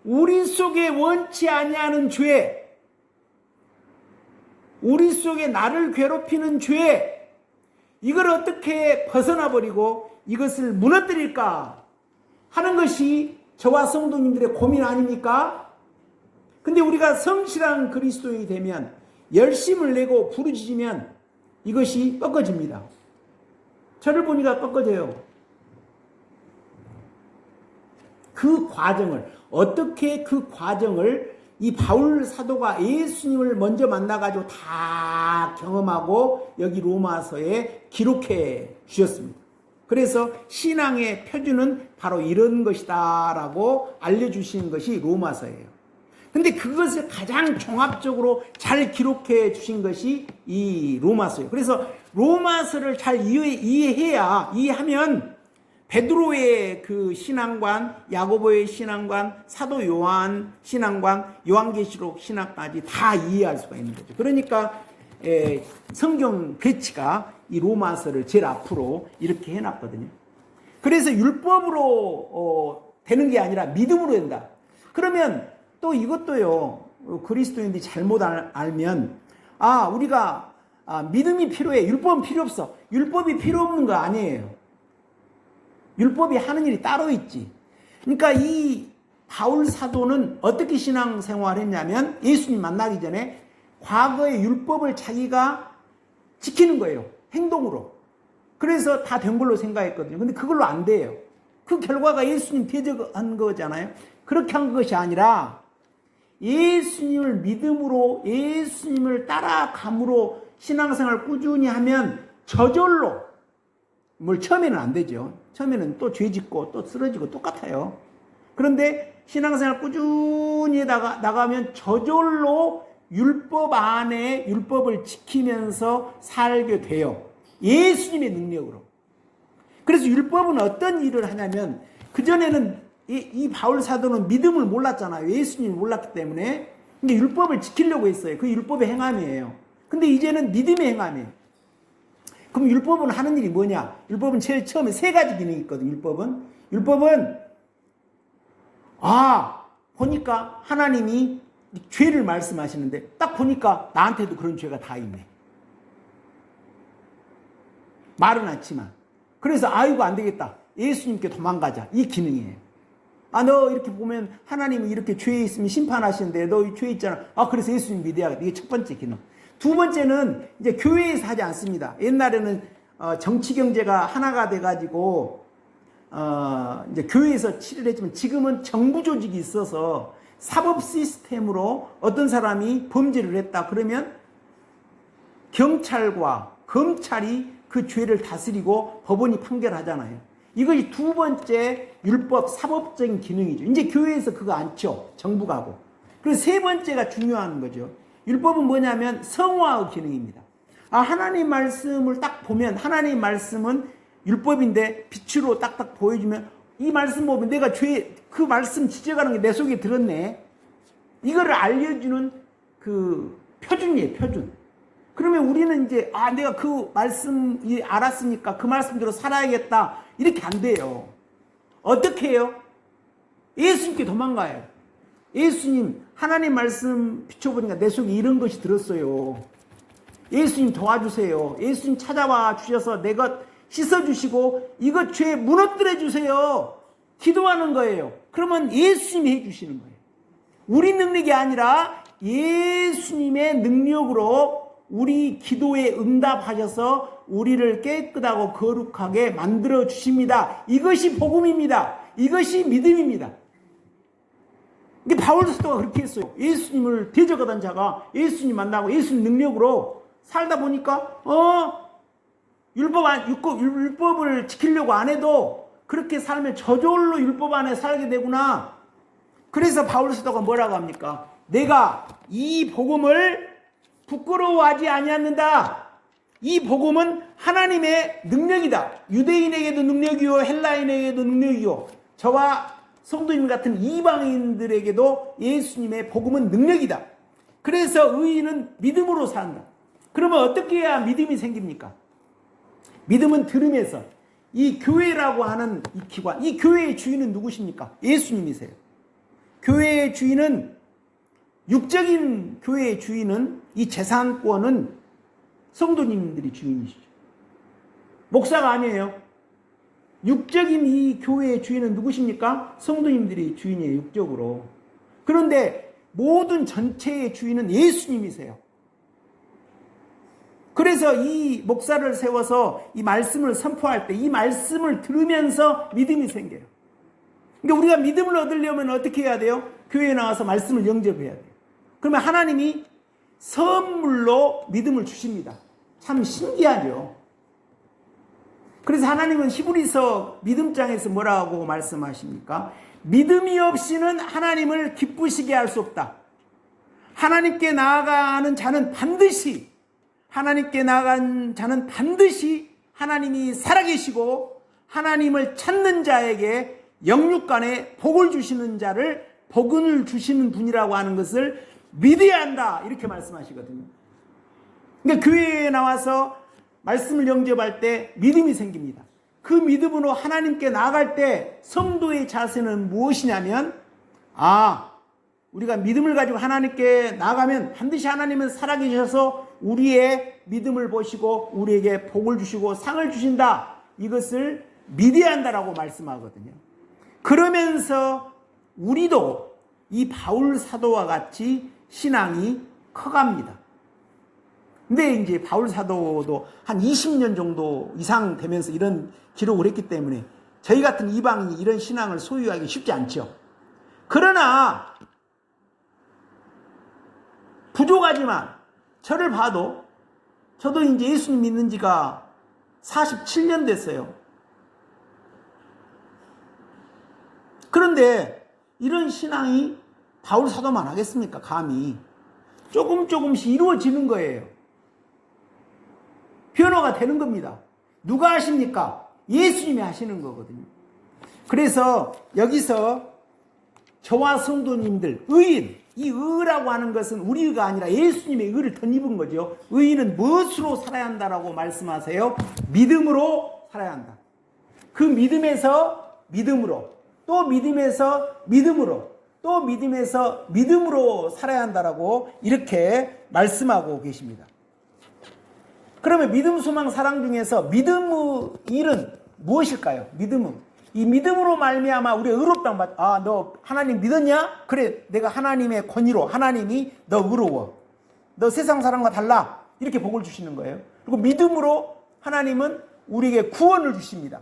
우리 속에 원치 아니하는 죄, 우리 속에 나를 괴롭히는 죄, 이걸 어떻게 벗어나 버리고 이것을 무너뜨릴까 하는 것이 저와 성도님들의 고민 아닙니까? 근데 우리가 성실한 그리스도인이 되면 열심을 내고 부르짖으면 이것이 꺾어집니다. 저를 보니까 꺾어져요. 그 과정을 어떻게 그 과정을 이 바울 사도가 예수님을 먼저 만나가지고 다 경험하고 여기 로마서에 기록해 주셨습니다. 그래서 신앙의 표준은 바로 이런 것이다 라고 알려주시는 것이 로마서예요. 근데 그것을 가장 종합적으로 잘 기록해 주신 것이 이 로마서예요. 그래서 로마서를 잘 이해하면 베드로의 그 신앙관, 야고보의 신앙관, 사도 요한 신앙관, 요한계시록 신앙까지 다 이해할 수가 있는 거죠. 그러니까 성경 배치가 이 로마서를 제일 앞으로 이렇게 해놨거든요. 그래서 율법으로 되는 게 아니라 믿음으로 된다. 그러면 또 이것도요, 그리스도인들이 잘못 알면 우리가 믿음이 필요해. 율법은 필요 없어. 율법이 필요 없는 거 아니에요. 율법이 하는 일이 따로 있지. 그러니까 이 바울 사도는 어떻게 신앙생활을 했냐면 예수님 만나기 전에 과거의 율법을 자기가 지키는 거예요. 행동으로. 그래서 다 된 걸로 생각했거든요. 근데 그걸로 안 돼요. 그 결과가 예수님 대적한 거잖아요. 그렇게 한 것이 아니라 예수님을 믿음으로 예수님을 따라감으로 신앙생활을 꾸준히 하면 저절로 뭘 처음에는 안 되죠. 처음에는 또 죄 짓고 또 쓰러지고 똑같아요. 그런데 신앙생활 꾸준히 나가면 저절로 율법 안에 율법을 지키면서 살게 돼요. 예수님의 능력으로. 그래서 율법은 어떤 일을 하냐면 그전에는 이 바울 사도는 믿음을 몰랐잖아요. 예수님을 몰랐기 때문에. 근데 율법을 지키려고 했어요. 그 율법의 행함이에요. 근데 이제는 믿음의 행함이에요. 그럼 율법은 하는 일이 뭐냐? 율법은 제일 처음에 세 가지 기능이 있거든요. 율법은 보니까 하나님이 죄를 말씀하시는데 딱 보니까 나한테도 그런 죄가 다 있네. 말은 않지만. 그래서 이거 안 되겠다. 예수님께 도망가자. 이 기능이에요. 너 이렇게 보면 하나님이 이렇게 죄에 있으면 심판하시는데 너 죄 있잖아. 그래서 예수님 믿어야겠다. 이게 첫 번째 기능. 두 번째는 이제 교회에서 하지 않습니다. 옛날에는 정치 경제가 하나가 돼가지고 이제 교회에서 치료를 했지만 지금은 정부 조직이 있어서 사법 시스템으로 어떤 사람이 범죄를 했다 그러면 경찰과 검찰이 그 죄를 다스리고 법원이 판결하잖아요. 이것이 두 번째 율법 사법적인 기능이죠. 이제 교회에서 그거 안 쳐. 정부가 하고. 그리고 세 번째가 중요한 거죠. 율법은 뭐냐면 성화의 기능입니다. 하나님 말씀을 딱 보면 하나님 말씀은 율법인데 빛으로 딱딱 보여주면 이 말씀 보면 내가 그 말씀 지적하는 게 내 속에 들었네. 이거를 알려주는 그 표준이에요, 표준. 그러면 우리는 이제 내가 그 말씀 알았으니까 그 말씀대로 살아야겠다 이렇게 안 돼요. 어떻게 해요? 예수님께 도망가요. 예수님 하나님 말씀 비춰보니까 내 속에 이런 것이 들었어요. 예수님 도와주세요. 예수님 찾아와 주셔서 내 것 씻어주시고 이것 죄 무너뜨려 주세요. 기도하는 거예요. 그러면 예수님이 해주시는 거예요. 우리 능력이 아니라 예수님의 능력으로 우리 기도에 응답하셔서 우리를 깨끗하고 거룩하게 만들어 주십니다. 이것이 복음입니다. 이것이 믿음입니다. 이게 바울 사도가 그렇게 했어요. 예수님을 대적하던 자가 예수님 만나고 예수님 능력으로 살다 보니까 율법을 지키려고 안 해도 그렇게 살면 저절로 율법 안에 살게 되구나. 그래서 바울 사도가 뭐라고 합니까? 내가 이 복음을 부끄러워하지 아니하는다. 이 복음은 하나님의 능력이다. 유대인에게도 능력이요 헬라인에게도 능력이요 저와 성도님 같은 이방인들에게도 예수님의 복음은 능력이다. 그래서 의인은 믿음으로 산다. 그러면 어떻게 해야 믿음이 생깁니까? 믿음은 들음에서. 이 교회라고 하는 이 기관, 이 교회의 주인은 누구십니까? 예수님이세요. 교회의 주인은, 육적인 교회의 주인은, 이 재산권은 성도님들이 주인이시죠. 목사가 아니에요. 육적인 이 교회의 주인은 누구십니까? 성도님들이 주인이에요, 육적으로. 그런데 모든 전체의 주인은 예수님이세요. 그래서 이 목사를 세워서 이 말씀을 선포할 때 이 말씀을 들으면서 믿음이 생겨요. 그러니까 우리가 믿음을 얻으려면 어떻게 해야 돼요? 교회에 나와서 말씀을 영접해야 돼요. 그러면 하나님이 선물로 믿음을 주십니다. 참 신기하죠. 그래서 하나님은 히브리서 믿음장에서 뭐라고 말씀하십니까? 믿음이 없이는 하나님을 기쁘시게 할 수 없다. 하나님께 나아가는 자는 반드시 하나님이 살아계시고 하나님을 찾는 자에게 영육간에 복을 주시는 자를 복을 주시는 분이라고 하는 것을 믿어야 한다. 이렇게 말씀하시거든요. 그러니까 교회에 나와서 말씀을 영접할 때 믿음이 생깁니다. 그 믿음으로 하나님께 나아갈 때 성도의 자세는 무엇이냐면 우리가 믿음을 가지고 하나님께 나아가면 반드시 하나님은 살아계셔서 우리의 믿음을 보시고 우리에게 복을 주시고 상을 주신다. 이것을 믿어야 한다라고 말씀하거든요. 그러면서 우리도 이 바울 사도와 같이 신앙이 커갑니다. 근데 이제 바울 사도도 한 20년 정도 이상 되면서 이런 기록을 했기 때문에 저희 같은 이방인이 이런 신앙을 소유하기 쉽지 않죠. 그러나 부족하지만 저를 봐도 저도 이제 예수님 믿는 지가 47년 됐어요. 그런데 이런 신앙이 바울 사도만 하겠습니까? 감히. 조금씩 이루어지는 거예요. 변화가 되는 겁니다. 누가 하십니까? 예수님이 하시는 거거든요. 그래서 여기서 저와 성도님들, 의인, 이 의라고 하는 것은 우리 의가 아니라 예수님의 의를 덧입은 거죠. 의인은 무엇으로 살아야 한다라고 말씀하세요? 믿음으로 살아야 한다. 그 믿음에서 믿음으로, 또 믿음에서 믿음으로, 또 믿음에서 믿음으로 살아야 한다라고 이렇게 말씀하고 계십니다. 그러면 믿음, 소망, 사랑 중에서 믿음의 일은 무엇일까요? 믿음은. 이 믿음으로 말미암아 우리가 의롭다고 너 하나님 믿었냐? 그래, 내가 하나님의 권위로 하나님이 너 의로워. 너 세상 사람과 달라. 이렇게 복을 주시는 거예요. 그리고 믿음으로 하나님은 우리에게 구원을 주십니다.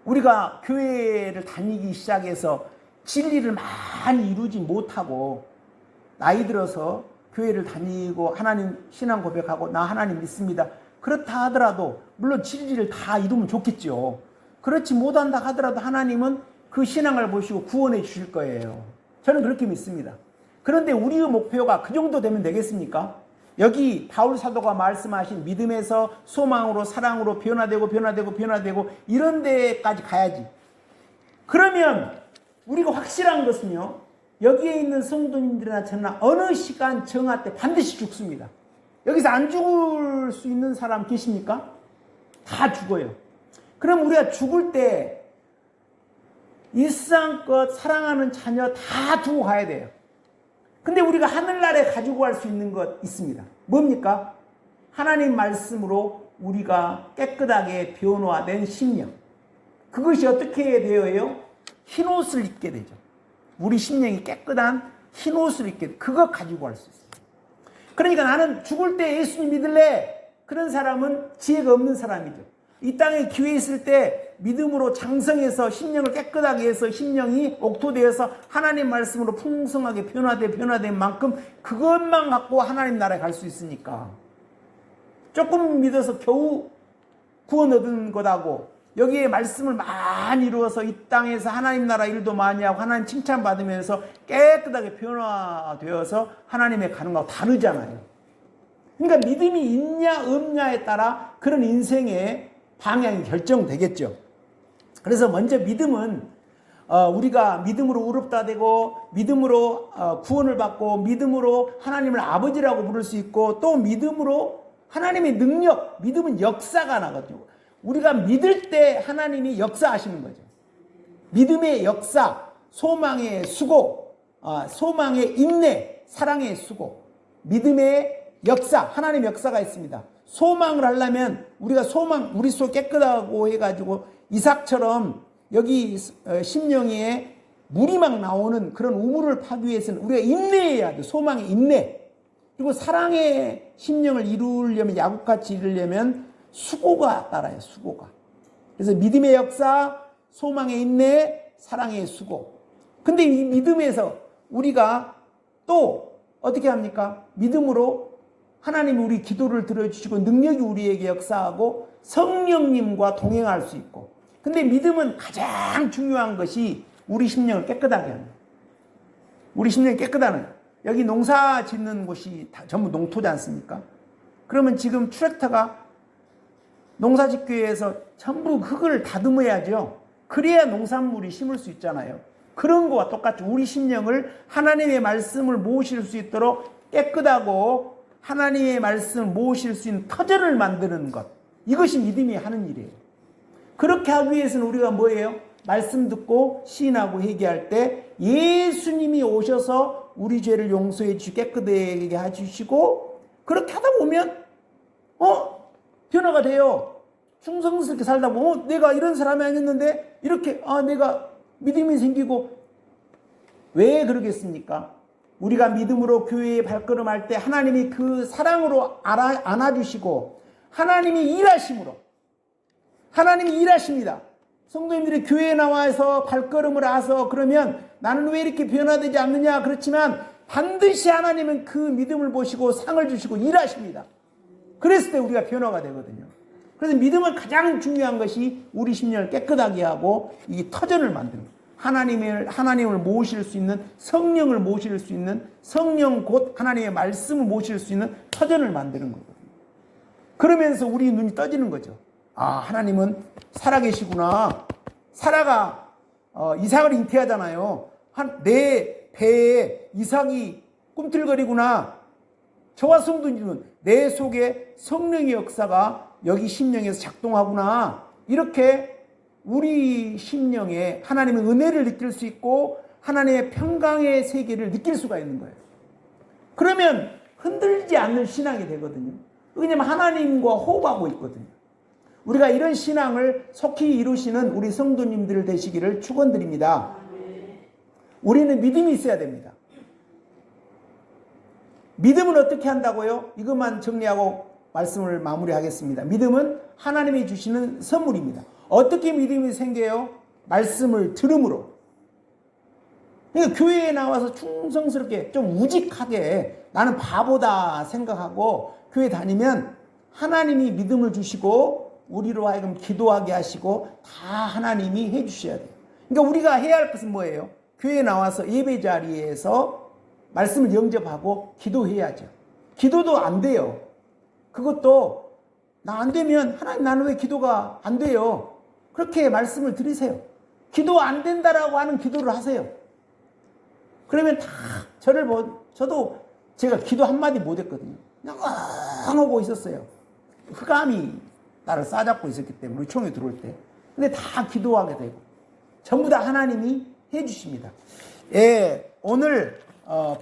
우리가 교회를 다니기 시작해서 진리를 많이 이루지 못하고 나이 들어서 교회를 다니고 하나님 신앙 고백하고 나 하나님 믿습니다. 그렇다 하더라도 물론 진리를 다 이루면 좋겠죠. 그렇지 못한다 하더라도 하나님은 그 신앙을 보시고 구원해 주실 거예요. 저는 그렇게 믿습니다. 그런데 우리의 목표가 그 정도 되면 되겠습니까? 여기 바울 사도가 말씀하신 믿음에서 소망으로 사랑으로 변화되고 이런 데까지 가야지. 그러면 우리가 확실한 것은요. 여기에 있는 성도님들이나 저나 어느 시간 정화 때 반드시 죽습니다. 여기서 안 죽을 수 있는 사람 계십니까? 다 죽어요. 그럼 우리가 죽을 때 일상껏 사랑하는 자녀 다 두고 가야 돼요. 근데 우리가 하늘나라에 가지고 갈 수 있는 것 있습니다. 뭡니까? 하나님 말씀으로 우리가 깨끗하게 변화된 심령. 그것이 어떻게 되어요? 흰옷을 입게 되죠. 우리 심령이 깨끗한 흰옷을 입게 돼. 그거 가지고 갈 수 있어요. 그러니까 나는 죽을 때 예수님 믿을래. 그런 사람은 지혜가 없는 사람이죠. 이 땅에 기회 있을 때 믿음으로 장성해서 심령을 깨끗하게 해서 심령이 옥토되어서 하나님 말씀으로 풍성하게 변화된 만큼 그것만 갖고 하나님 나라에 갈 수 있으니까. 조금 믿어서 겨우 구원 얻은 것하고 여기에 말씀을 많이 이루어서 이 땅에서 하나님 나라 일도 많이 하고 하나님 칭찬받으면서 깨끗하게 변화되어서 하나님에 가는 거하고 다르잖아요. 그러니까 믿음이 있냐 없냐에 따라 그런 인생의 방향이 결정되겠죠. 그래서 먼저 믿음은 우리가 믿음으로 의롭다 되고 믿음으로 구원을 받고 믿음으로 하나님을 아버지라고 부를 수 있고 또 믿음으로 하나님의 능력, 믿음은 역사가 나거든요. 우리가 믿을 때 하나님이 역사하시는 거죠. 믿음의 역사, 소망의 수고, 소망의 인내, 사랑의 수고, 믿음의 역사, 하나님의 역사가 있습니다. 소망을 하려면 우리가 우리 속 깨끗하고 해가지고 이삭처럼 여기 심령에 물이 막 나오는 그런 우물을 파기 위해서는 우리가 인내해야 돼. 소망의 인내. 그리고 사랑의 심령을 이루려면, 야곱같이 이루려면 수고가 따라요. 수고가. 그래서 믿음의 역사, 소망의 인내, 사랑의 수고. 근데 이 믿음에서 우리가 또 어떻게 합니까? 믿음으로 하나님이 우리 기도를 들어주시고 능력이 우리에게 역사하고 성령님과 동행할 수 있고. 근데 믿음은 가장 중요한 것이 우리 심령을 깨끗하게 하는 거예요. 우리 심령이 깨끗하는, 여기 농사 짓는 곳이 다 전부 농토지 않습니까? 그러면 지금 트랙터가 농사 짓기 위해서 전부 흙을 다듬어야죠. 그래야 농산물이 심을 수 있잖아요. 그런 거와 똑같이 우리 심령을 하나님의 말씀을 모실 수 있도록 깨끗하고 하나님의 말씀을 모실 수 있는 터전을 만드는 것. 이것이 믿음이 하는 일이에요. 그렇게 하기 위해서는 우리가 뭐예요? 말씀 듣고 시인하고 회개할 때 예수님이 오셔서 우리 죄를 용서해 주시고 깨끗하게 해주시고 그렇게 하다 보면 변화가 돼요. 충성스럽게 살다 보면 내가 이런 사람이 아니었는데 이렇게 내가 믿음이 생기고. 왜 그러겠습니까? 우리가 믿음으로 교회에 발걸음할 때 하나님이 그 사랑으로 안아주시고 하나님이 일하십니다. 성도님들이 교회에 나와서 발걸음을 해서 그러면 나는 왜 이렇게 변화되지 않느냐? 그렇지만 반드시 하나님은 그 믿음을 보시고 상을 주시고 일하십니다. 그랬을 때 우리가 변화가 되거든요. 그래서 믿음은 가장 중요한 것이 우리 심령을 깨끗하게 하고 이 터전을 만드는 거예요. 하나님을 모실 수 있는, 성령을 모실 수 있는, 성령 곧 하나님의 말씀을 모실 수 있는 터전을 만드는 거거든요. 그러면서 우리 눈이 떠지는 거죠. 하나님은 살아계시구나. 사라가 이삭을 잉태하잖아요. 내 배에 이삭이 꿈틀거리구나. 저와 성도님은 내 속에 성령의 역사가 여기 심령에서 작동하구나. 이렇게 우리 심령에 하나님의 은혜를 느낄 수 있고 하나님의 평강의 세계를 느낄 수가 있는 거예요. 그러면 흔들리지 않는 신앙이 되거든요. 왜냐하면 하나님과 호흡하고 있거든요. 우리가 이런 신앙을 속히 이루시는 우리 성도님들 되시기를 축원드립니다. 우리는 믿음이 있어야 됩니다. 믿음은 어떻게 한다고요? 이것만 정리하고 말씀을 마무리하겠습니다. 믿음은 하나님이 주시는 선물입니다. 어떻게 믿음이 생겨요? 말씀을 들음으로. 그러니까 교회에 나와서 충성스럽게 좀 우직하게 나는 바보다 생각하고 교회 다니면 하나님이 믿음을 주시고 우리로 하여금 기도하게 하시고 다 하나님이 해주셔야 돼요. 그러니까 우리가 해야 할 것은 뭐예요? 교회에 나와서 예배 자리에서 말씀을 영접하고 기도해야죠. 기도도 안 돼요. 그것도 나 안 되면 하나님 나는 왜 기도가 안 돼요? 그렇게 말씀을 드리세요. 기도 안 된다라고 하는 기도를 하세요. 그러면 다 저도 제가 기도 한마디 못했거든요. 그냥 하고 있었어요. 흑암이 나를 싸잡고 있었기 때문에 우리 총회 들어올 때. 근데 다 기도하게 되고 전부 다 하나님이 해주십니다. 예, 오늘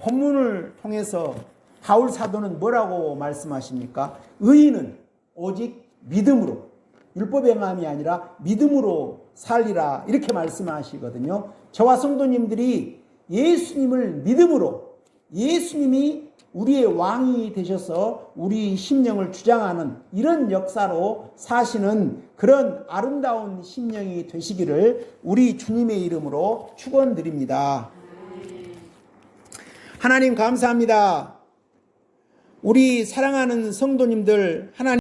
본문을 통해서 바울 사도는 뭐라고 말씀하십니까? 의인은 오직 믿음으로, 율법의 행함이 아니라 믿음으로 살리라, 이렇게 말씀하시거든요. 저와 성도님들이 예수님을 믿음으로, 예수님이 우리의 왕이 되셔서 우리 심령을 주장하는 이런 역사로 사시는 그런 아름다운 심령이 되시기를 우리 주님의 이름으로 축원드립니다. 하나님 감사합니다. 우리 사랑하는 성도님들, 하나님